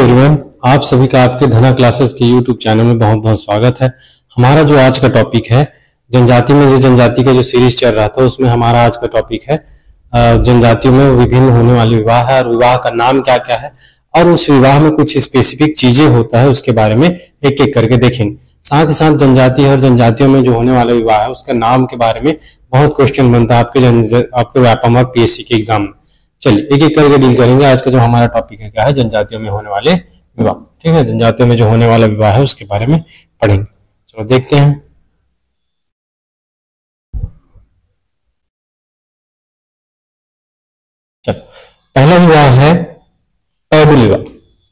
Everyone, आप सभी का आपके धना क्लासेस के यूट्यूब चैनल में बहुत बहुत स्वागत है। हमारा जो आज का टॉपिक है जनजाति में, जो जनजाति का जो सीरीज चल रहा था उसमें हमारा आज का टॉपिक है जनजातियों में विभिन्न होने वाले विवाह है और विवाह का नाम क्या क्या है और उस विवाह में कुछ स्पेसिफिक चीजें होता है उसके बारे में एक एक करके देखेंगे। साथ ही साथ जनजाति और जनजातियों में जो होने वाला विवाह है उसका नाम के बारे में बहुत क्वेश्चन बनता है आपके व्यापम और पीएससी के एग्जाम में। चलिए एक एक करके डील करेंगे। आज का जो हमारा टॉपिक है क्या है, जनजातियों में होने वाले विवाह। ठीक है, जनजातियों में जो होने वाला विवाह है उसके बारे में पढ़ेंगे। चलो देखते हैं। चलो पहला विवाह है पैडुल विवाह।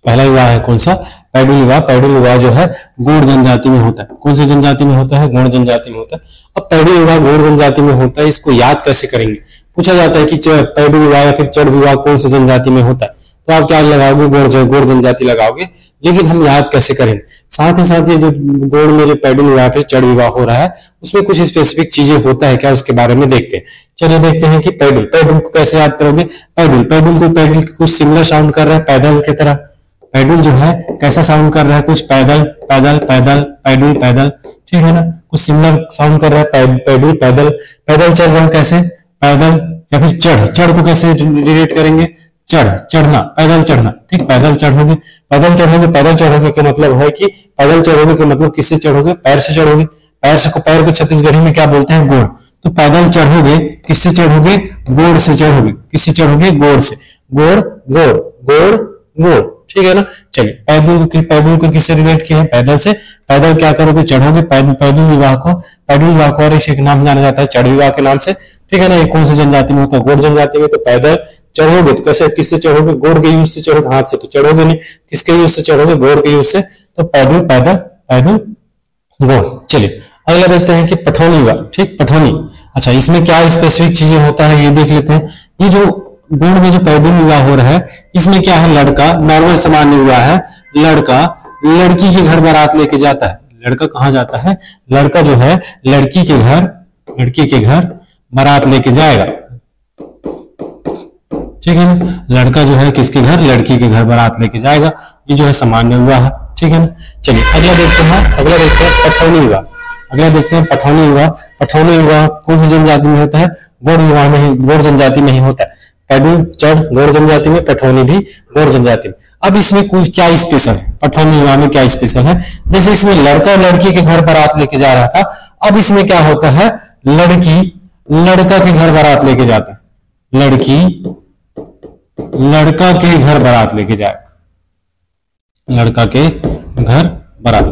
पहला विवाह है कौन सा? पैडुल विवाह। पैडुल विवाह जो है गौड़ जनजाति में होता है। कौन सी जनजाति में होता है? गौड़ जनजाति में होता है। अब पैडुल विवाह गौड़ जनजाति में होता है, इसको याद कैसे करेंगे? पूछा जाता है कि पैडुल विवाह या फिर चढ़ विवाह कौन सी जनजाति में होता है, तो आप क्या लगाओगे? गौड़ जनजाति लगाओगे। लेकिन हम याद कैसे करेंगे? साथ ही साथ ये जो गौड़ में जो पैडुल विवाह फिर चढ़ विवाह हो रहा है उसमें कुछ स्पेसिफिक चीजें होता है क्या, उसके बारे में देखते हैं। चलिए देखते हैं कि पैडुल को कैसे याद करोगे? पैडुल कुछ सिमिलर साउंड कर रहा है पैदल की तरह। पैडुल जो है कैसा साउंड कर रहा है? कुछ पैदल पैदल पैदल पैडुल पैदल, ठीक है ना, कुछ सिमिलर साउंड कर रहा है पैडुल पैदल। पैदल चल रहा है कैसे? पैदल। या फिर चढ़ को कैसे रिलेट करेंगे? चढ़ना, पैदल चढ़ना। ठीक, पैदल चढ़ोगे का मतलब है कि पैदल चढ़ोगे का मतलब किससे चढ़ोगे? पैर से चढ़ोगे। पैर को छत्तीसगढ़ी में क्या बोलते हैं? गोड़। तो पैदल चढ़ोगे किससे चढ़ोगे? गोड़ से चढ़ोगे। किससे चढ़ोगे? गोड़ से। गोड़, ठीक है ना। चलिए पैदल को किससे रिलेट किया है? पैदल से। पैदल क्या करोगे? चढ़ोगे। पैदल विवाह को और इसी के नाम जाना जाता है चढ़ विवाह के नाम से। ठीक है ना। ये कौन सी जनजाति में होता है? गौड़ जनजाति में। तो पैदल चढ़ोगे तो कैसे, किससे चढ़ोगे? गोड़ के यूज से चढ़ोगे, हाथ से तो चढ़ोगे नहीं। किसके यूज से चढ़ोगे? गोड़ के यूज से। तो पैदल गोड़। चलिए अगला देखते हैं कि पठौनी विवाह। ठीक, पठौनी। अच्छा, इसमें क्या स्पेसिफिक चीजें होता है ये देख लेते हैं। ये जो गौड़ में जो पैदल विवाह हो रहा है इसमें क्या है? लड़का, नॉर्मल सामान्य विवाह है। लड़का लड़की के घर बारात लेके जाता है। लड़का कहाँ जाता है? लड़का जो है लड़की के घर बारात लेके जाएगा। ठीक है ना। लड़का जो है किसके घर? लड़की के घर बारात लेके जाएगा। ये जो है सामान्य विवाह है। ठीक है ना। चलिए अगला देखते हैं पठौनी विवाह। पठौनी विवाह कौन सी जनजाति में होता है? गौड़ जनजाति में ही होता है। पैडुल चढ़ गौड़ जनजाति में, पठौनी भी गौड़ जनजाति में। अब इसमें कुछ क्या स्पेशल है? पठौनी विवाह में क्या स्पेशल है? जैसे इसमें लड़का लड़की के घर बारात लेके जा रहा था, अब इसमें क्या होता है? लड़की लड़का के घर बारात लेके जाता है। लड़की लड़का के घर बारात लेके जाए। लड़का के घर बारात।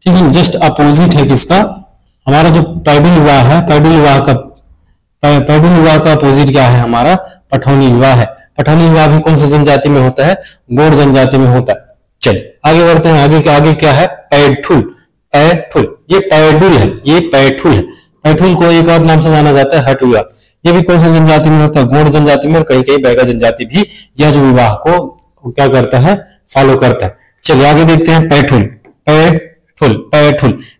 ठीक है, जस्ट अपोजिट है किसका? हमारा जो पैडुल विवाह है, पैडुल विवाह का अपोजिट क्या है? हमारा पठौनी विवाह है। पठौनी विवाह भी कौन सी जनजाति में होता है? गौड़ जनजाति में होता है। चलिए आगे बढ़ते हैं। आगे क्या है? पैठुल। ये पैडुल है, ये पैठुल है। पैठुल को एक और नाम से जाना जाता है हट विवाह। ये भी कौन सी जनजाति में होता है? गौड़ जनजाति में। और कहीं कहीं बैगा जनजाति भी यह जो विवाह को क्या करता है? फॉलो करता है। चलिए आगे देखते हैं पैठुल।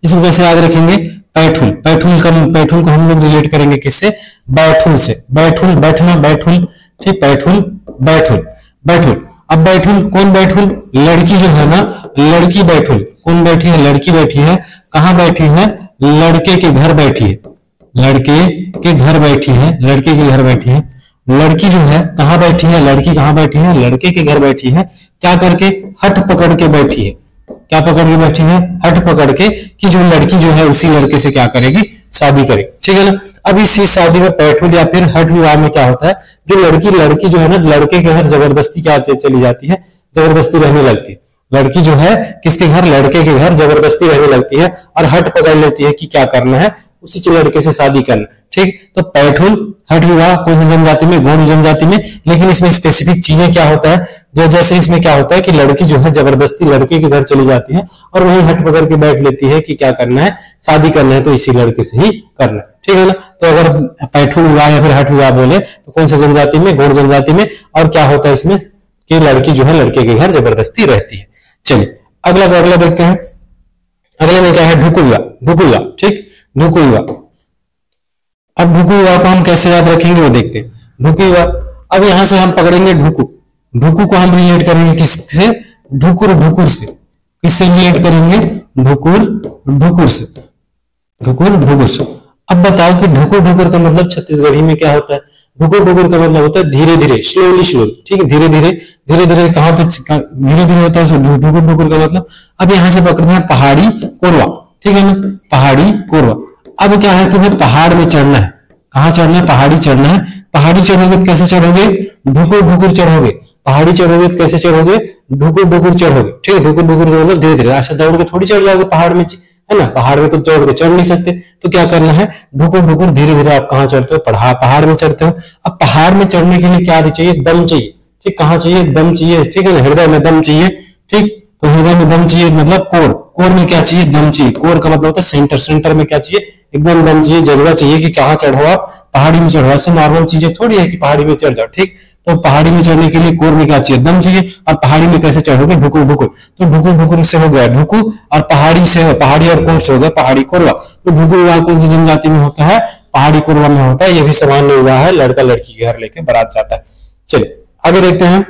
इसको कैसे याद रखेंगे? पैठुल को हम लोग रिलेट करेंगे किससे? बैठुल से। बैठना, बैठुल। ठीक, बैठुल। अब बैठुल कौन? बैठुल लड़की जो है ना, लड़की बैठुल कौन बैठी है? लड़की बैठी है। कहाँ बैठी है? लड़के के घर बैठी है। लड़के के घर बैठी है। लड़की जो है कहाँ बैठी है? लड़की कहाँ बैठी है? लड़के के घर बैठी है। क्या करके? हट पकड़ के बैठी है। क्या पकड़ के बैठी है? हट पकड़ के, कि जो लड़की जो है उसी लड़के से क्या करेगी? शादी करेगी। ठीक है ना। अब इसी शादी में पैठुल या फिर हट विवाह में क्या होता है? जो लड़की जो है ना, लड़के के घर जबरदस्ती क्या चली जाती है? जबरदस्ती रहने लगती है। लड़की जो है किसके घर? लड़के के घर जबरदस्ती रहने लगती है और हट पकड़ लेती है कि क्या करना है? उसी लड़के से शादी करना। ठीक, तो पैठुल हट विवाह कौन सी जनजाति में? गौड़ जनजाति में। लेकिन इसमें स्पेसिफिक चीजें क्या होता है? जो जैसे इसमें क्या होता है कि लड़की जो है जबरदस्ती लड़के के घर चली जाती है और वहीं हट पकड़ के बैठ लेती है कि क्या करना है? शादी करना है, तो इसी लड़के से ही करना है। ठीक है ना। तो अगर पैठुल विवाह या फिर हट विवाह बोले तो कौन सी जनजाति में? गौड़ जनजाति में। और क्या होता है इसमें कि लड़की जो है लड़के के घर जबरदस्ती रहती है। चलिए अगला देखते हैं। अगले में क्या है? ढुकु विवाह। ठीक, ढुकु विवाह। अब ढुकु विवाह को हम कैसे याद रखेंगे वो देखते हैं। ढुकु विवाह, अब यहां से हम पकड़ेंगे ढुकु। ढुकु को हम रिलेट करेंगे किससे? ढुकुर ढुकुर से, किससे रिलेट करेंगे, ढुकुर ढुकुर से, ढुकुर ढुकुर से। अब बताओ कि ढुकुर ढुकुर का मतलब छत्तीसगढ़ी में क्या होता है, ढुकुर ढुकुर का मतलब होता है धीरे धीरे, स्लोली स्लोली, ठीक है, धीरे धीरे, धीरे धीरे कहां पे धीरे धीरे होता है ढुकुर ढुकुर का मतलब। अब यहां से पकड़ना है पहाड़ी कोरवा, ठीक है ना, पहाड़ी कोरवा। अब क्या है, तुम्हें पहाड़ में चढ़ना है, कहां चढ़ना है, पहाड़ी चढ़ना है। पहाड़ी चढ़ोगे तो कैसे चढ़ोगे, ढुकुर ढुकुर चढ़ोगे, पहाड़ी चढ़ोगे तो कैसे चढ़ोगे, ढुकुर ढुकुर चढ़ोगे, ठीक है, ढुकुर ढुकुर मतलब धीरे धीरे, ऐसे दौड़ के थोड़ी चढ़ जाओगे पहाड़ में, है ना, पहाड़ में तो दौड़ के चढ़ नहीं सकते, तो क्या करना है, ढुकुर ढुकुर धीरे धीरे आप कहां चढ़ते हो, पहाड़ में चढ़ते हो। अब पहाड़ में चढ़ने के लिए क्या चाहिए, दम चाहिए, ठीक, कहां चाहिए, दम चाहिए, ठीक है ना, हृदय में दम चाहिए, ठीक, तो हृदय में दम चाहिए मतलब कोर, कोर में क्या चाहिए, दम चाहिए। कोर का मतलब होता है सेंटर, सेंटर में क्या चाहिए, एकदम दम चाहिए, जज्बा चाहिए कि कहां चढ़ो आप, पहाड़ी में चढ़ो। ऐसे नॉर्मल चीजें थोड़ी है कि पहाड़ी में चढ़ जाओ, ठीक, तो पहाड़ी में चढ़ने के लिए कोर में क्या चाहिए, दम चाहिए। और पहाड़ी में कैसे चढ़ोगे, ढुकुर ढुकुर, तो ढुकुर ढुकुर से हो गया ढुकू, और पहाड़ी से, पहाड़ी और कोर से हो गया पहाड़ी कोरवा। तो ढुकुर विवाह कौन सी जनजाति में होता है, पहाड़ी कोरवा में होता है। ये भी सामान्य विवाह है, लड़का लड़की के घर लेके बारात जाता है। चलिए आगे देखते हैं,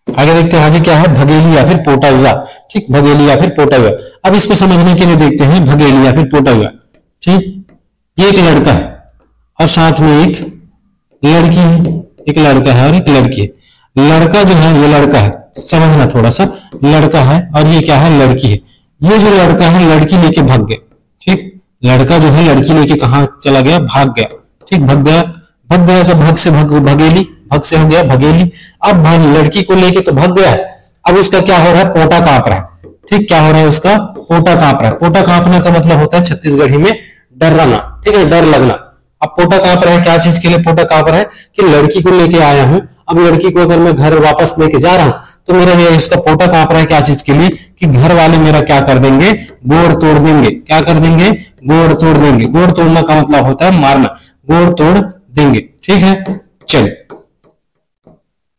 आगे देखते हैं, आगे क्या है, भगेली या फिर पोटा विवाह, ठीक, भगेली या फिर पोटा विवाह। अब इसको समझने के लिए देखते हैं भगेली या फिर पोटा विवाह, ठीक, ये एक लड़का है और साथ में एक लड़की है, एक लड़का है और एक लड़की है। लड़का जो है, ये लड़का है, समझना थोड़ा सा, लड़का है और ये क्या है, लड़की है। ये जो लड़का है लड़की लेके भाग गया, ठीक, लड़का जो है लड़की लेके कहां चला गया, भाग गया, ठीक, भाग गया, भाग गया का भग से भगेली, भग से हो गया भगेली। अब लड़की को लेके तो भाग गया है, अब उसका क्या हो रहा है, पोटा कांप रहा है, ठीक, क्या हो रहा है, उसका पोटा कांप रहा है। पोटा कांपने का मतलब होता है छत्तीसगढ़ी में डराना, ठीक है, डर लगना। अब पोटा कांप रहा है, क्या चीज के लिए पोटा कांप रहा है, कि लड़की को लेके आया हूं, अब लड़की को अगर मैं घर वापस लेके जा रहा हूं तो मेरा ये इसका पोटा कांप रहा है, क्या चीज के लिए, कि घर वाले मेरा क्या कर देंगे, गोड़ तोड़ देंगे, क्या कर देंगे, गोड़ तोड़ देंगे। गोड़ तोड़ना का मतलब होता है मारना, गोड़ तोड़ देंगे, ठीक है। चलिए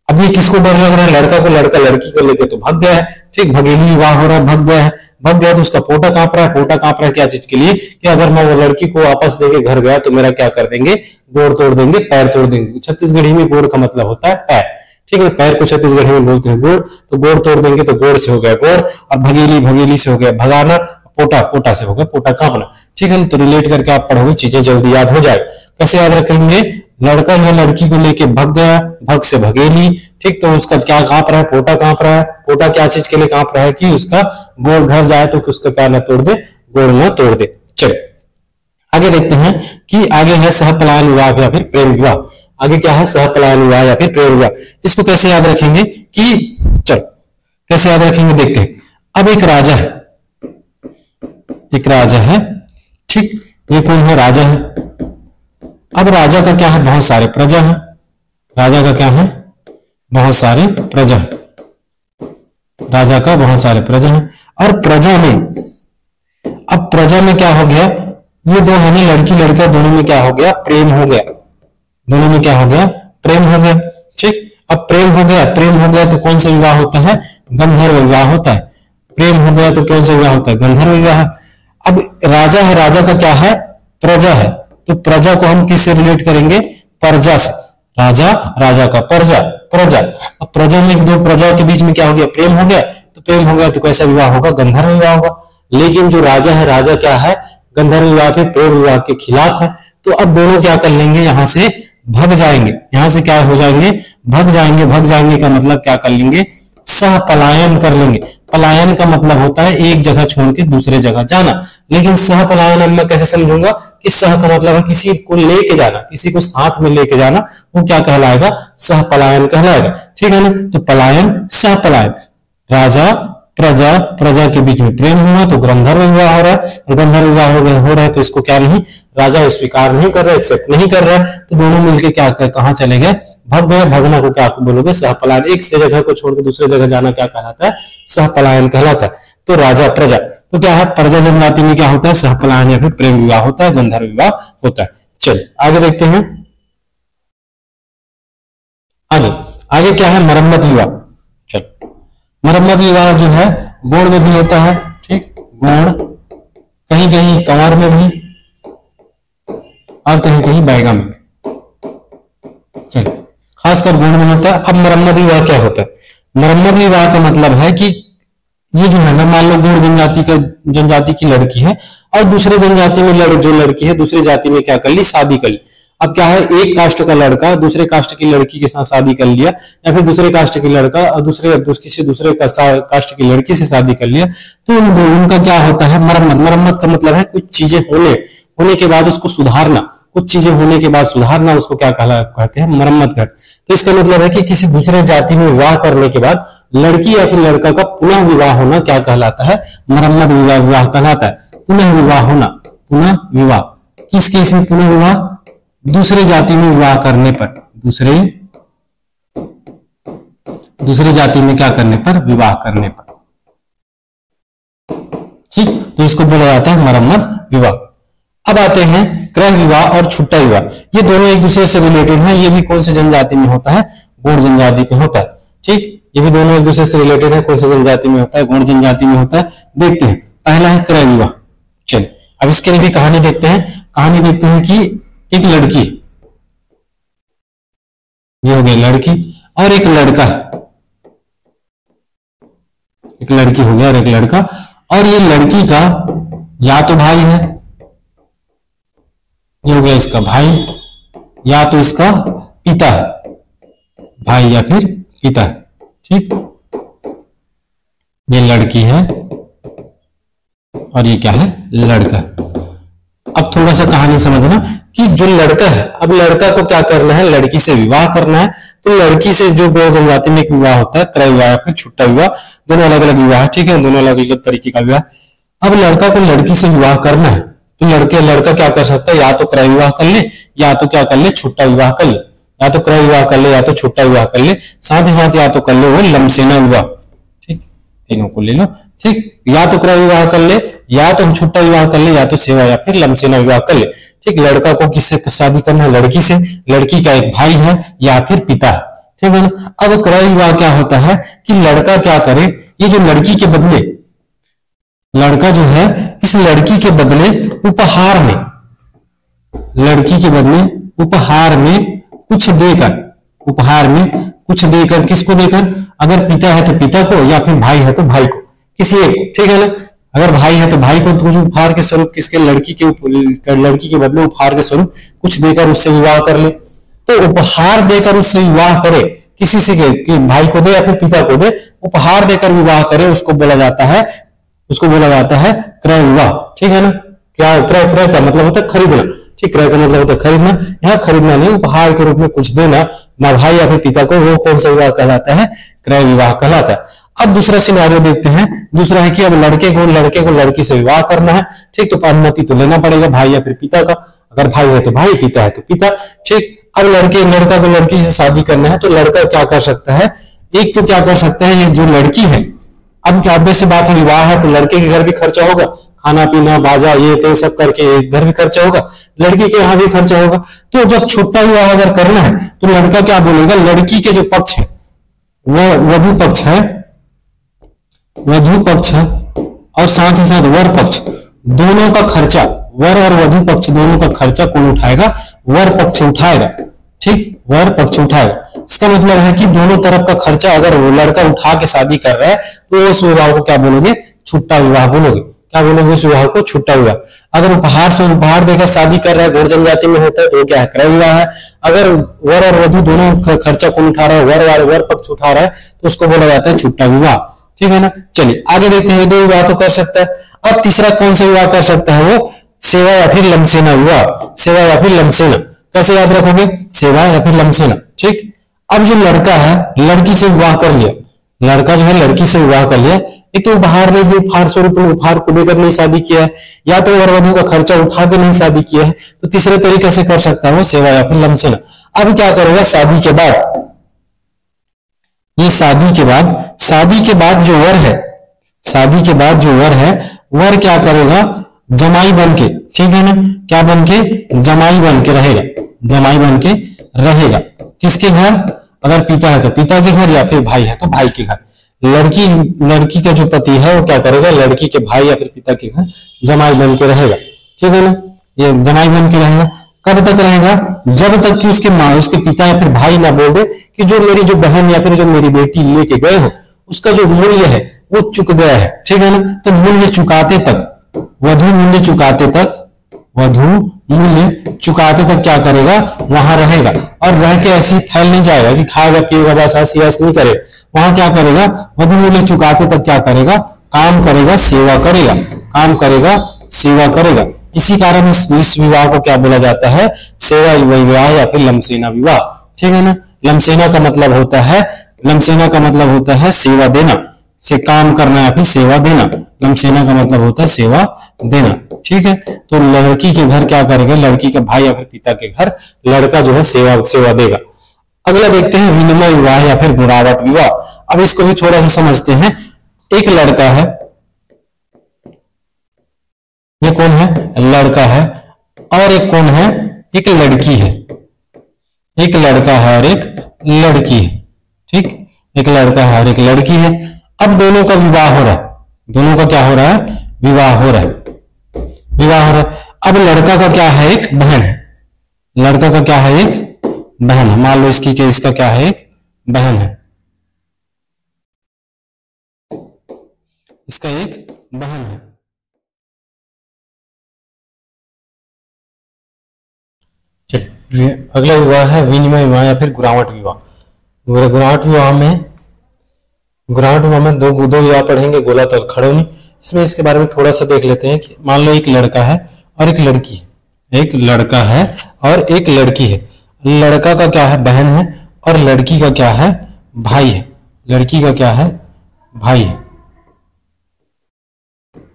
अब ये किसको डर लग रहा है, लड़का को, लड़का लड़की को लेके तो भाग गया है, ठीक, भगेली विवाह हो रहा है, भाग गया है, भाग गया तो उसका पोटा कांप रहा है। पोटा कांप रहा है क्या चीज के लिए, कि अगर मैं वो लड़की को वापस लेके घर गया तो मेरा क्या कर देंगे, गोड़ तोड़ देंगे, पैर तोड़ देंगे। छत्तीसगढ़ी में गोड़ का मतलब होता है पैर, ठीक है, पैर को छत्तीसगढ़ी में बोलते हैं गोड़, तो गोड़ तोड़ देंगे, तो गोड़ से हो गया गोड़, और भगेली, भगेली से हो गया भगाना, पोटा, पोटा से हो गया पोटा कांपना, ठीक है। तो रिलेट करके आप पढ़ोगे, चीजें जल्दी याद हो जाए। कैसे याद रखेंगे, लड़का जो लड़की को लेके भाग गया, भग से भगेली, ठीक, तो उसका क्या कांप रहा है, पोटा कांप रहा है। पोटा क्या चीज के लिए कांप रहा है, कि उसका गोड़ घर जाए तो उसका क्या ना तोड़ दे, गोड़ ना तोड़ दे। चलिए आगे देखते हैं कि आगे है सहपलायन विवाह या फिर प्रेम विवाह। आगे क्या है, सहपलायन विवाह या फिर प्रेम विवाह। इसको कैसे याद रखेंगे, कि चल कैसे याद रखेंगे देखते हैं। अब एक राजा है, एक राजा है, ठीक, ये कौन है, राजा है। अब राजा का क्या है, बहुत सारे प्रजा है, राजा का क्या है, बहुत सारे प्रजा है, राजा का बहुत सारे प्रजा है। और प्रजा में, अब प्रजा में क्या हो गया, ये दो है ना, लड़की लड़का, दोनों में क्या हो गया, प्रेम हो गया, दोनों में क्या हो गया, प्रेम हो गया, ठीक। अब प्रेम हो गया, प्रेम हो गया तो कौन सा विवाह होता है, गंधर्व विवाह होता है। प्रेम हो गया तो कौन सा विवाह होता है, गंधर्व विवाह। अब राजा है, राजा का क्या है, प्रजा है, तो प्रजा को हम किससे रिलेट करेंगे, प्रजा से। राजा, राजा का प्रजा, प्रजा। अब प्रजा में दो प्रजा के बीच में क्या हो गया, प्रेम हो गया, तो प्रेम हो गया तो कैसा विवाह होगा, गंधर्व विवाह होगा। लेकिन जो राजा है, राजा क्या है, गंधर्व विवाह के, प्रेम विवाह के खिलाफ है। तो अब दोनों क्या कर लेंगे, यहां से भग जाएंगे, यहां से क्या हो जाएंगे, भग जाएंगे। भग जाएंगे का मतलब क्या कर लेंगे, सह पलायन कर लेंगे। पलायन का मतलब होता है एक जगह छोड़ के दूसरे जगह जाना, लेकिन सह पलायन अब मैं कैसे समझूंगा, कि सह का मतलब है किसी को लेके जाना, किसी को साथ में लेके जाना, वो क्या कहलाएगा, सह पलायन कहलाएगा, ठीक है ना। तो पलायन, सह पलायन, राजा प्रजा, प्रजा के बीच में प्रेम हुआ तो गंधर्व विवाह हो रहा है, और गंधर्व विवाह हो रहा है तो इसको क्या नहीं, राजा स्वीकार नहीं कर रहा, एक्सेप्ट नहीं कर रहा है, तो दोनों मिलके क्या कहां चले गए, भग गए। भगना को क्या बोलोगे, सहपलायन। एक से जगह को छोड़कर दूसरे जगह जाना क्या कहलाता है, सहपलायन कहलाता है। तो राजा प्रजा, तो क्या है, प्रजा जनजाति में क्या होता है, सहपलायन या फिर प्रेम विवाह होता है, गंधर्व विवाह होता है। चलिए आगे देखते हैं, आगे आगे क्या है, मरम्मत विवाह। चल मरम्मत विवाह जो है गोड़ में भी होता है, ठीक, गोड़, कहीं कहीं कंवर में भी, और कहीं कहीं बैगा में भी। चलिए खास खासकर गौण में होता है। अब मरम्मत विवाह क्या होता है? मरम्मत विवाह का मतलब है कि ये जो है ना, मान लो गौड़ जनजाति की लड़की है और दूसरे जनजाति में जो लड़की है दूसरी जाति में क्या कर ली, शादी कर ली। अब क्या है, एक कास्ट का लड़का दूसरे कास्ट की लड़की के साथ शादी कर लिया, या फिर दूसरे कास्ट की लड़का और किसी दूसरे कास्ट की लड़की से शादी कर लिया, तो उनका क्या होता है, मरम्मत। मरम्मत का मतलब है कुछ चीजें होने के बाद उसको सुधारना, कुछ चीजें होने के बाद सुधारना, उसको क्या कहते हैं, मरम्मत कर। तो इसका मतलब है कि किसी दूसरे जाति में विवाह करने के बाद लड़की या फिर लड़का का पुनः विवाह होना क्या कहलाता है, मरम्मत विवाह कहलाता है। पुनः विवाह होना, पुनः विवाह किस केस में पुनः विवाह, दूसरे जाति में विवाह करने पर, दूसरे जाति में क्या करने पर, विवाह करने पर। ठीक, तो इसको बोला जाता है मरम्मत विवाह। अब आते हैं क्रय विवाह और छुट्टा विवाह। ये दोनों एक दूसरे से रिलेटेड हैं। ये भी कौन से जनजाति में होता है, गौड़ जनजाति में होता है। ठीक, ये भी दोनों एक दूसरे से रिलेटेड है। कौन से जनजाति में होता है, गौड़ जनजाति में होता है। देखते हैं, पहला है क्रय विवाह। चलिए अब इसके लिए भी कहानी देखते हैं। कहानी देखते हैं कि एक लड़की, ये हो गई लड़की, और एक लड़का, एक लड़की हो गया और एक लड़का, और ये लड़की का या तो भाई है, ये हो गया इसका भाई, या तो इसका पिता है, भाई या फिर पिता है। ठीक, ये लड़की है और ये क्या है, लड़का। अब थोड़ा सा कहानी समझना कि जो लड़का है, अब लड़का को क्या करना है, लड़की से विवाह करना है। तो लड़की से जो गौड़ जनजाति में एक विवाह होता है, क्रय विवाह या फिर छुट्टा विवाह, दोनों अलग अलग विवाह, ठीक है, दोनों अलग अलग तरीके का विवाह। अब लड़का को लड़की से विवाह करना है, तो लड़का क्या कर सकता है, या तो क्रय विवाह कर ले, या तो क्या कर ले, छुट्टा विवाह कर ले, या तो क्रय विवाह कर ले, या तो छुट्टा विवाह कर ले, साथ ही साथ या तो कर ले वो लमसेना विवाह। ठीक, तीनों को ले लो। ठीक, या तो क्रय विवाह कर ले, या तो छुट्टा विवाह कर ले, या तो सेवा या फिर लमसेना विवाह कर ले। ठीक, लड़का को किससे शादी करना है, लड़की से। लड़की का एक भाई है या फिर पिता है, ठीक है ना। अब क्रय विवाह क्या होता है कि लड़का क्या करे, ये जो लड़की के बदले, लड़का जो है इस लड़की के बदले उपहार में, लड़की के बदले उपहार में कुछ देकर, उपहार में कुछ देकर, किसको देकर, अगर पिता है तो पिता को, या फिर भाई है तो भाई को, किसी एक, ठीक है ना। अगर भाई है तो भाई को कुछ उपहार के स्वरूप, किसके, लड़की के बदले उपहार के स्वरूप कुछ देकर उससे विवाह कर ले। तो उपहार देकर उससे विवाह करे, किसी से कि भाई को दे या फिर पिता को दे, उपहार देकर विवाह करे, उसको बोला जाता है क्रय विवाह। ठीक है ना। क्या क्रय का मतलब होता है खरीदना। ठीक, क्रय का मतलब होता है खरीदना। यहाँ खरीदना नहीं, उपहार के रूप में कुछ देना ना भाई या फिर पिता को, वो कौन सा विवाह कहलाता है, क्रय विवाह कहलाता है। अब दूसरा सिनेरियो देखते हैं। दूसरा है कि अब लड़के को लड़की से विवाह करना है। ठीक, तो अनुमति तो लेना पड़ेगा भाई या फिर पिता का। अगर भाई है तो भाई, पिता है तो पिता। ठीक, अब लड़का को लड़की से शादी करना है, तो लड़का क्या कर सकता है, एक तो क्या कर सकता है, ये जो लड़की है, अब क्या ऑब्वियस सी बात है, विवाह है तो लड़के के घर भी खर्चा होगा, खाना पीना बाजा ये ते सब करके इधर भी खर्चा होगा, लड़की के यहाँ भी खर्चा होगा। तो जब छुट्टा विवाह अगर करना है तो लड़का क्या बोलेगा, लड़की के जो पक्ष है, वो वधु पक्ष है और साथ ही साथ वर पक्ष, दोनों का खर्चा, वर और वधु पक्ष दोनों का खर्चा कौन उठाएगा, वर पक्ष उठाएगा। ठीक, वर पक्ष उठाएगा। इसका मतलब है कि दोनों तरफ का खर्चा अगर वो लड़का उठा के शादी कर रहा है तो उस विवाह को क्या बोलोगे, छुट्टा विवाह बोलोगे। क्या बोलोगे उस विवाह को, छुट्टा विवाह। अगर उपहार देकर शादी कर रहा है, गौड़ जनजाति में होता है, तो क्या है, क्रय विवाह है। अगर वर और वधु दोनों खर्चा कौन उठा रहा है, वर पक्ष उठा रहा है, तो उसको बोला जाता है छुट्टा विवाह। ठीक है ना। चलिए आगे देखते हैं, दो विवाह तो कर सकता है। अब तीसरा कौन सा विवाह कर सकता है, वो सेवा या फिर लमसेना विवाह। सेवा या फिर लमसेना कैसे याद रखोगे, सेवा या फिर लमसेना। ठीक, अब जो लड़का है लड़की से विवाह कर लिया, लड़का जो है लड़की से विवाह कर लिया, एक तो उपहार में भी उपहार स्वरूप उपहार को देकर नहीं शादी किया है, या तो वर वधु का खर्चा उठा के नहीं शादी किया है, तो तीसरे तरीके से कर सकता है वो सेवा या फिर लमसेना। अब क्या करेगा, शादी के बाद, ये शादी के बाद जो वर है, शादी के बाद जो वर है, वर क्या करेगा, जमाई बन के, ठीक है ना, क्या बन के, जमाई बन के रहेगा, जमाई बन के रहेगा। किसके घर, अगर पिता है तो पिता के घर, या फिर भाई है तो भाई के घर। लड़की का जो पति है वो क्या करेगा, लड़की के भाई या फिर पिता के घर जमाई बन के रहेगा। ठीक है ना, ये जमाई बन के रहेगा। कब तक रहेगा? जब तक कि उसके माँ, उसके पिता या फिर भाई ना बोल दे कि जो मेरी जो बहन या फिर जो मेरी बेटी लेके गए हो उसका जो मूल्य है वो चुक गया है, ठीक है ना। तो मूल्य चुकाते तक, वधु मूल्य चुकाते तक, वधु मूल्य चुकाते तक क्या करेगा? वहां रहेगा और रह के ऐसे ही फैल नहीं जाएगा कि खाएगा पिएगा बस ऐसी ऐस नहीं करे। वहां क्या करेगा? वधु मूल्य चुकाते तक क्या करेगा? काम करेगा, सेवा करेगा, काम करेगा, सेवा करेगा। इसी कारण इस विवाह को क्या बोला जाता है? सेवा विवाह या फिर लमसेना विवाह, ठीक है ना। लमसेना का मतलब होता है, लमसेना का मतलब होता है सेवा देना, से काम करना या फिर सेवा देना। लमसेना का मतलब होता है सेवा देना, ठीक है। तो लड़की के घर क्या करेगा? लड़की के भाई या फिर पिता के घर लड़का जो है सेवा देगा। अगला देखते हैं विनिमय विवाह या फिर गुणावट विवाह। अब इसको भी थोड़ा सा समझते हैं। एक लड़का है, ये कौन है? लड़का है। और एक कौन है? एक लड़की है। एक लड़का है और एक लड़की है, ठीक। एक लड़का है और एक लड़की है। अब दोनों का विवाह हो रहा है, दोनों का क्या हो रहा है? विवाह हो रहा है, विवाह हो रहा है। अब लड़का का क्या है? एक बहन है। लड़का का क्या है? एक बहन है। मान लो इसकी के इसका क्या है? एक बहन है, इसका एक बहन है। चलिए अगला विवाह है विनिमय विवाह या फिर गुणावट विवाह। गुणावट विवाह में, गुणावट विवाह में दो विवाह पढ़ेंगे, गोलत और खड़ौनी। इसमें इसके बारे में थोड़ा सा देख लेते हैं कि मान लो एक लड़का है और एक लड़की है। एक लड़का है और एक लड़की है। लड़का का क्या है? बहन है और लड़की का क्या है? भाई है। लड़की का क्या है? भाई है।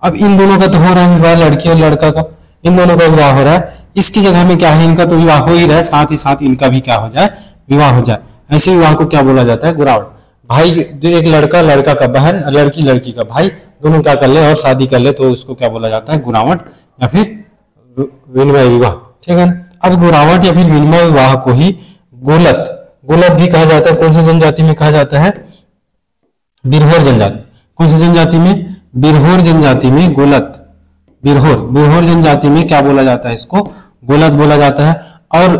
अब इन दोनों का तो हो रहा है विवाह, लड़की और लड़का का, इन दोनों का विवाह हो रहा है। इसकी जगह में क्या है? इनका तो विवाह हो ही रहा है, साथ ही साथ इनका भी क्या हो जाए? विवाह हो जाए। ऐसे विवाह को क्या बोला जाता है? गुणावट। भाई जो एक लड़का, लड़का का बहन, लड़की, लड़की का भाई, दोनों क्या कर ले और शादी कर ले तो उसको क्या बोला जाता है? गुणावट या फिर विनिमय विवाह, ठीक है ना। अब गुणावट या फिर विनिमय विवाह को ही गोलत, गोलत भी कहा जाता है। कौन सी जनजाति में कहा जाता है? बिरहोर जनजाति। कौन सी जनजाति में? बिरहोर जनजाति में गोलत, बिरहोर, बिरहोर जनजाति में क्या बोला जाता है? इसको गोलत बोला जाता है। और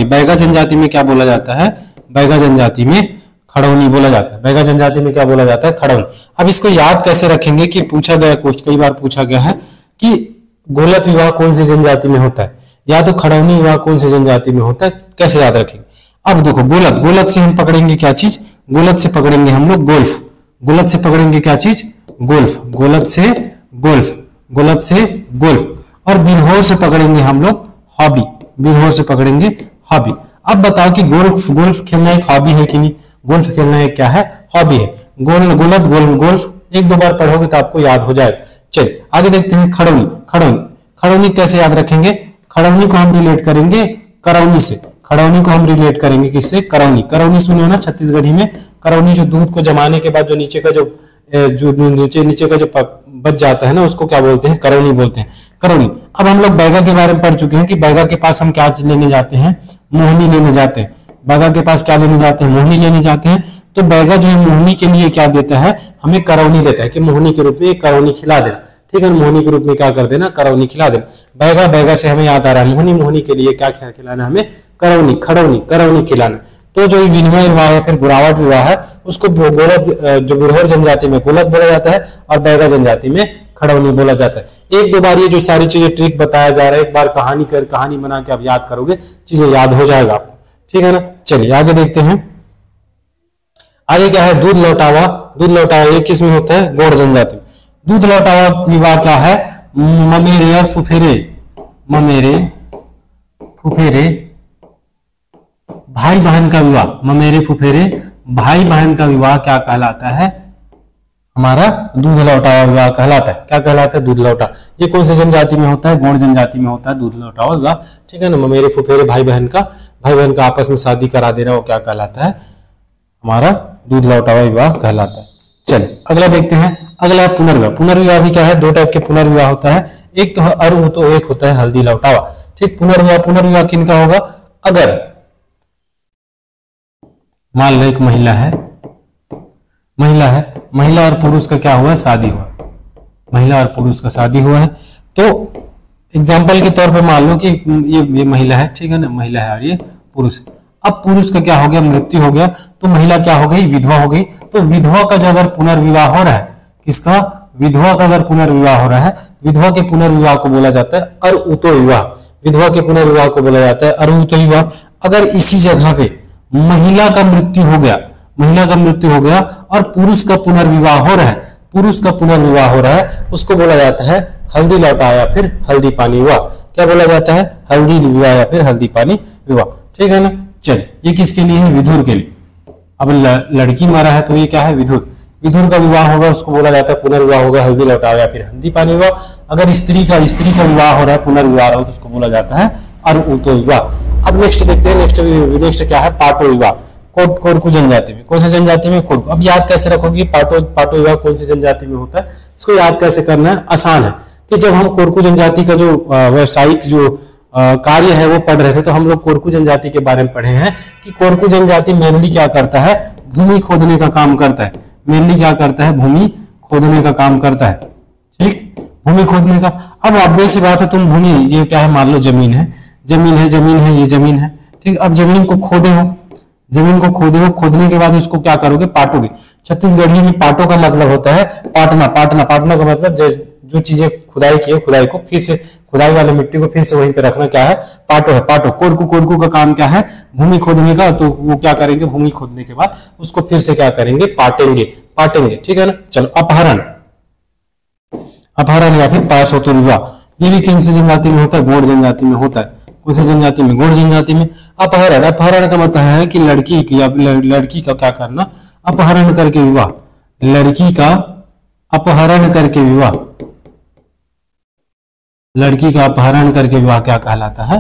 बैगा जनजाति में क्या बोला जाता है? बैगा जनजाति में खड़ौनी बोला जाता है। बैगा जनजाति में क्या बोला जाता है? खड़ौनी। अब इसको याद कैसे रखेंगे कि पूछा गया, कई बार पूछा गया है कि गोलत विवाह कौन सी जनजाति में होता है या तो खड़ौनी विवाह कौन सी जनजाति में होता है, कैसे याद रखेंगे? अब देखो गोलत, गोलत से हम पकड़ेंगे क्या चीज? गोलत से पकड़ेंगे हम लोग गोल्फ। गोलत से पकड़ेंगे क्या चीज? गोल्फ। गोलत से गोल्फ, गोलत से गोल्फ। और बिरहोर से पकड़ेंगे हम लोग हॉबी, बिरहोर से पकड़ेंगे हॉबी। अब बताओ कि गोल्फ, गोल्फ खेलना एक हॉबी है कि नहीं? गोल्फ खेलना एक क्या है? हॉबी है। गोलत, गोल्फ एक दो बार पढ़ोगे तो आपको याद हो जाएगा। चलिए आगे देखते हैं खड़ौनी। खड़ौनी, खड़ौनी कैसे याद रखेंगे? खड़ौनी को हम रिलेट करेंगे करौनी से। खड़ौनी को हम रिलेट करेंगे किससे? करौनी। करौनी सुने हो ना छत्तीसगढ़ी में? करौनी जो दूध को जमाने के बाद जो नीचे का जो नीचे का जो बच जाता है ना, उसको क्या बोलते हैं? करौनी बोलते हैं, करौनी। अब हम लोग बैगा के बारे में पढ़ चुके हैं कि बैगा के पास हम क्या लेने जाते हैं? मोहनी लेने जाते हैं। बैगा के पास क्या लेने जाते हैं? मोहनी लेने जाते हैं। तो बैगा जो है मोहनी के लिए क्या देता है? हमें करौनी देता है कि मोहनी के रूप में करौनी खिला देना, ठीक है। मोहनी के रूप में क्या कर देना? करौनी खिला देना। बैगा, बैगा से हमें याद आ रहा है मोहनी, मोहनी के लिए क्या खिलाना? हमें करौनी, खड़ौनी, करौनी खिलाना। तो जो विनिमय विवाह है फिर गुणावट विवाह है उसको गोलत, जो बिरहोर जनजाति में गोलत बोला जाता है और बैगा जनजाति में खड़ौनी बोला जाता है। एक दो बार ये जो सारी चीजें ट्रिक बताया जा रहा है, एक बार कहानी बना के आप याद करोगे, चीजें याद हो जाएगा आपको, ठीक है ना। चलिए आगे देखते हैं। आगे क्या है? दूध लौटावा। दूध लौटावा ये किस में होता है? गौड़ जनजाति में। दूध लौटावा विवाह क्या है? ममेरे और फुफेरे, ममेरे फुफेरे भाई बहन का विवाह। ममेरे फुफेरे भाई बहन का विवाह क्या कहलाता है? हमारा दूध लौटावा विवाह कहलाता है। क्या कहलाता है? दूध लौटा। ये कौन सी जनजाति में होता है? गौड़ जनजाति में होता है दूध लौटावा विवाह, ठीक है ना। ममेरे फुफेरे भाई बहन का आपस में शादी करा दे रहा है, वो क्या कहलाता है? हमारा दूध लौटावा विवाह कहलाता है। चलिए अगला देखते हैं। अगला है पुनर्विवाह। पुनर्विवाह भी क्या है? दो टाइप के पुनर्विवाह होता है, एक तो और तो एक होता है हल्दी लौटावा, ठीक। पुनर्विवाह, पुनर्विवाह किनका होगा? अगर मान लो एक महिला है, महिला और पुरुष का क्या हुआ? शादी हुआ। महिला और पुरुष का शादी हुआ है तो एग्जाम्पल के तौर पे मान लो कि ये महिला है, ठीक है ना, महिला है और ये पुरुष। अब पुरुष का क्या हो गया, मृत्यु हो गया, तो महिला क्या हो गई, विधवा हो गई। तो विधवा का जो अगर पुनर्विवाह हो रहा है, किसका, विधवा का अगर पुनर्विवाह हो रहा है, विधवा के पुनर्विवाह को बोला जाता है अरुतो विवाह। विधवा के पुनर्विवाह को बोला जाता है अरुतो विवाह। अगर इसी जगह पे महिला का मृत्यु हो गया, महिला का मृत्यु हो गया और पुरुष का पुनर्विवाह हो रहा है, पुरुष का पुनर्विवाह हो रहा है, उसको बोला जाता है हल्दी लौटा या फिर हल्दी पानी विवाह। क्या बोला जाता है, हल्दी विवाह या फिर हल्दी पानी विवाह, ठीक है ना। चल, ये किसके लिए है, विधुर के लिए। अब लड़की मारा है तो ये क्या है, विधुर। विधुर का विवाह होगा उसको बोला जाता है पुनर्विवाह होगा हल्दी लौटाओ या फिर हल्दी पानी विवाह। अगर स्त्री का विवाह हो रहा है, पुनर्विवाह हो, तो उसको बोला जाता है अरुतो विवाह। अब नेक्स्ट देखते हैं, नेक्स्ट क्या है, पाटो विवाह। कोरकू जनजाति में, कौन सी जनजाति में, कोरकू। अब याद कैसे रखोगे पाटो विवाह कौन सी जनजाति में होता है, इसको याद कैसे करना है, आसान है। कि जब हम कोरकू जनजाति का जो व्यवसायिक जो कार्य है वो पढ़ रहे थे, तो हम लोग कोरकू जनजाति के बारे में पढ़े हैं कि कोरकू जनजाति मेनली क्या करता है, भूमि खोदने का काम करता है। मेनली क्या करता है, भूमि खोदने का काम करता है, ठीक, भूमि खोदने का। अब ऑब्वियस सी बात है, तुम भूमि, ये क्या है, मान लो जमीन है, ये जमीन है, ठीक। अब जमीन को खोदे हो, खोदने के बाद उसको क्या करोगे, पाटोगे। छत्तीसगढ़ी में पाटो का मतलब होता है पाटना का मतलब जो चीजें खुदाई की है, खुदाई को फिर से, खुदाई वाली मिट्टी को फिर से वहीं पे रखना, क्या है, पाटो है। कोरकू का काम क्या है, भूमि खोदने का। तो वो क्या करेंगे, भूमि खोदने के बाद उसको फिर से क्या करेंगे, पाटेंगे, ठीक है ना। चलो, अपहरण या फिर पायसोत्तर विवाह, ये भी किन सी जनजाति में होता है, गौड़ जनजाति में होता है। कौन सी जनजाति में, गौड़ जनजाति में। अपहरण का मतलब है कि लड़की का क्या करना, अपहरण करके विवाह, लड़की का अपहरण करके विवाह, लड़की का अपहरण करके विवाह क्या कहलाता है,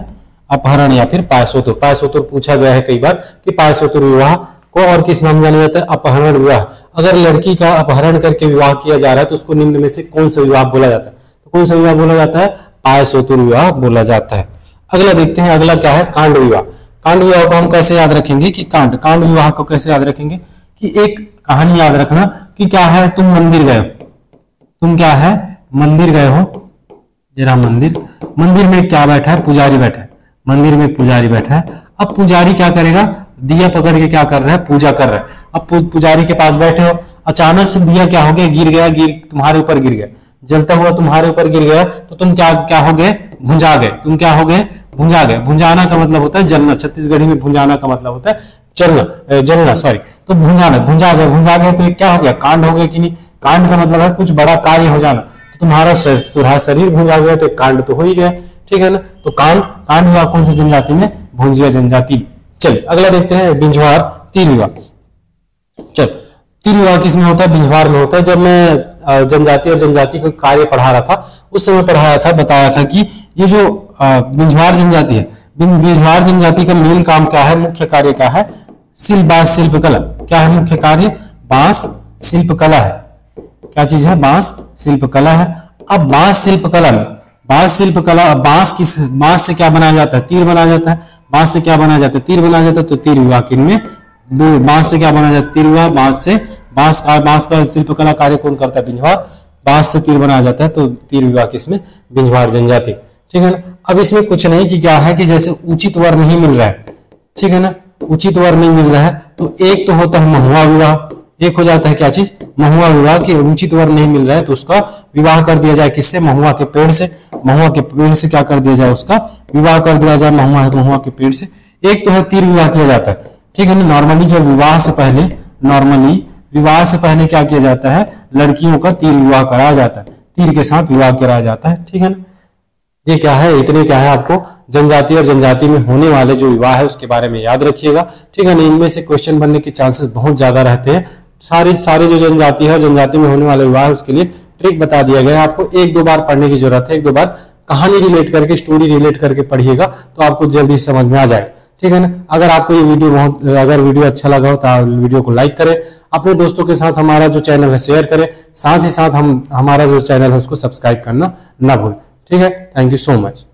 अपहरण या फिर पायसोत्तर पूछा गया है कई बार कि पायसोत्तर विवाह को और किस नाम जाना जाता है, अपहरण विवाह। अगर लड़की का अपहरण करके विवाह किया जा रहा है तो उसको निम्न में से कौन सा विवाह बोला जाता है, तो कौन सा विवाह बोला जाता है, पायसोत्तर विवाह बोला जाता है। अगला देखते हैं, अगला क्या है, कांड विवाह। कांड विवाह को हम कैसे याद रखेंगे कि कांड विवाह को कैसे याद रखेंगे कि एक कहानी याद रखना कि क्या है, तुम मंदिर गए हो, तुम क्या है, मंदिर गए हो, जरा मंदिर में क्या बैठा है, पुजारी बैठा है, मंदिर में पुजारी बैठा है। अब पुजारी क्या करेगा, दिया पकड़ के क्या कर रहा है, पूजा कर रहा है। अब पुजारी के पास बैठे हो, अचानक से दिया क्या हो गया, गिर तुम्हारे ऊपर गिर गया, जलता हुआ तुम्हारे ऊपर गिर गया, तो तुम क्या हो गए, भुंजा गए। तुम क्या हो गए, भुंजा गए। भुंजाना का मतलब होता है जलना, छत्तीसगढ़ी में भुंजाना का मतलब होता है जलना, सॉरी। तो भुंजा गए तो क्या हो गया, कांड हो गया कि नहीं। कांड का मतलब है कुछ बड़ा कार्य हो जाना। तो तुम्हारा शरीर भुंजा गया तो कांड तो हो ही गया, ठीक है ना। तो कांड हुआ कौन सी जनजाति में, भुंजिया जनजाति। चलिए अगला देखते हैं, बिंझवार तीर विवाह। चल, तीर विवाह किसमें होता है, बिंझवार में होता है। जब मैं जनजाति और जनजाति को कार्य पढ़ा रहा था उस समय बताया था कि ये जो बिंझवार जनजाति है, बिंझवार जनजाति का मेन काम क्या है, मुख्य कार्य क्या है, बांस शिल्प कला। क्या है मुख्य कार्य, बांस शिल्प कला है। क्या चीज है, बांस शिल्प कला है। अब बांस शिल्प कला में, बांस से क्या बनाया जाता है, तीर बनाया जाता है। बांस से क्या बनाया जाता है, तीर बनाया जाता है। तो तीर विवाह किनमें, बांस से क्या बनाया जाता है, तीर विवाह। बांस का शिल्प कला कार्य कौन करता है, बिंझवार। बांस से तीर बनाया जाता है तो तीर विवाह किसमें, बिंझवार जनजाति, ठीक है ना। अब इसमें कुछ नहीं कि क्या है कि जैसे उचित वर नहीं मिल रहा है, ठीक है ना, उचित वर नहीं मिल रहा है तो एक तो होता है महुआ विवाह, एक हो जाता है क्या चीज, महुआ विवाह। की उचित वर नहीं मिल रहा है तो उसका विवाह कर दिया जाए किससे, महुआ के पेड़ से। महुआ के पेड़ से क्या कर दिया जाए, उसका विवाह कर दिया जाए महुआ के पेड़ से। एक तो है तीर विवाह किया जाता है, ठीक है ना। नॉर्मली जब विवाह से पहले क्या किया जाता है, लड़कियों का तीर विवाह कराया जाता है, तीर के साथ विवाह कराया जाता है, ठीक है ना। ये क्या है, इतने क्या है आपको जनजाति और जनजाति में होने वाले जो विवाह है उसके बारे में याद रखिएगा, ठीक है ना। इनमें से क्वेश्चन बनने के चांसेस बहुत ज्यादा रहते हैं। सारे जो जनजाति है और जनजाति में होने वाले विवाह है उसके लिए ट्रिक बता दिया गया है। आपको एक दो बार पढ़ने की जरूरत है, एक दो बार कहानी रिलेट करके, स्टोरी रिलेट करके पढ़िएगा तो आपको जल्दी समझ में आ जाएगा, ठीक है ना। अगर आपको ये वीडियो अच्छा लगा हो तो वीडियो को लाइक करें, अपने दोस्तों के साथ हमारा जो चैनल है शेयर करें, साथ ही साथ हमारा जो चैनल है उसको सब्सक्राइब करना ना भूलें, ठीक है। Thank you so much.